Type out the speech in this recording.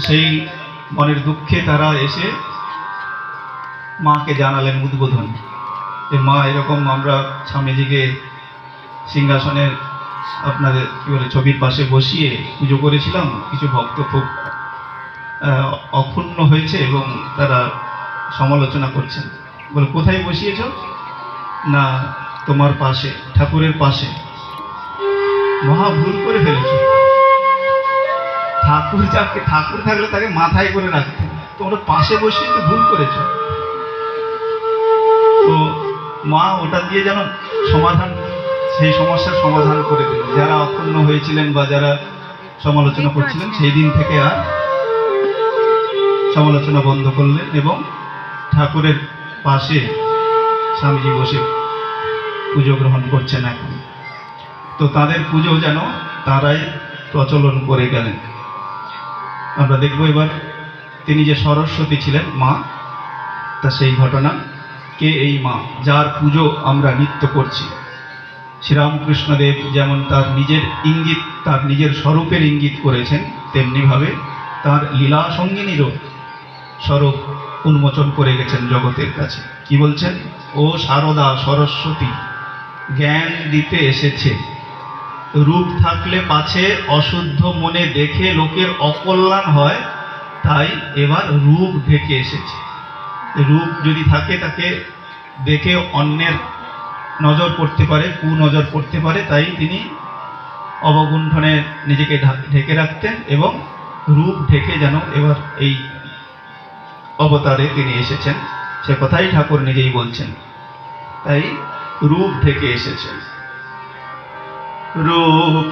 সেই মনের দুঃখে তারা এসে মাকে জানালেন উদ্বোধন যে মা এরকম আমরা স্বামীজিকে সিংহাসনের আপনাদের কি বলে ছবির পাশে বসিয়ে পুজো করেছিলাম, কিছু ভক্ত খুব অক্ষুণ্ণ হয়েছে এবং তারা সমালোচনা করছেন। বলে কোথায় বসিয়েছ? না তোমার পাশে, ঠাকুরের পাশে। মহা ভুল করে ফেলেছ। ঠাকুর থাকলে তাকে মাথায় করে রাখতে, তোমরা পাশে বসিয়ে তো ভুল করেছ। তো মা ওটা দিয়ে যেন সমাধান, সেই সমস্যার সমাধান করে দিল। যারা অক্ষুণ্ণ হয়েছিলেন বা যারা সমালোচনা করছিলেন, সেই দিন থেকে আর সমালোচনা বন্ধ করলেন এবং ঠাকুরের পাশে স্বামীজি বসে পুজো গ্রহণ করছেন এখন। তো তাদের পুজো যেন তারাই প্রচলন করে গেলেন। আমরা দেখব এবার তিনি যে সরস্বতী ছিলেন মা, তা সেই ঘটনা। কে এই মা যার পুজো আমরা নিত্য করছি? শ্রীরামকৃষ্ণদেব যেমন তার নিজের ইঙ্গিত, তার নিজের স্বরূপের ইঙ্গিত করেছেন, তেমনিভাবে তার লীলা সঙ্গিনীরও স্বরূপ উন্মোচন করে গেছেন জগতের কাছে। কি বলছেন? ও শারদা সরস্বতী জ্ঞান দিতে এসেছে, রূপ থাকলে পাছে অশুদ্ধ মনে দেখে লোকের অকল্যাণ হয়, তাই এবার রূপ ঢেকে এসেছে। রূপ যদি থাকে তাকে দেখে অন্যের নজর পড়তে পারে, কুনজর পড়তে পারে, তাই তিনি অবগুণ্ঠনে নিজেকে ঢেকে রাখতেন এবং রূপ ঢেকে যেন এবার এই অবতারে তিনি এসেছেন, সে কথাই ঠাকুর নিজেই বলছেন। তাই রূপ ঢেকে এসেছেন। রূপ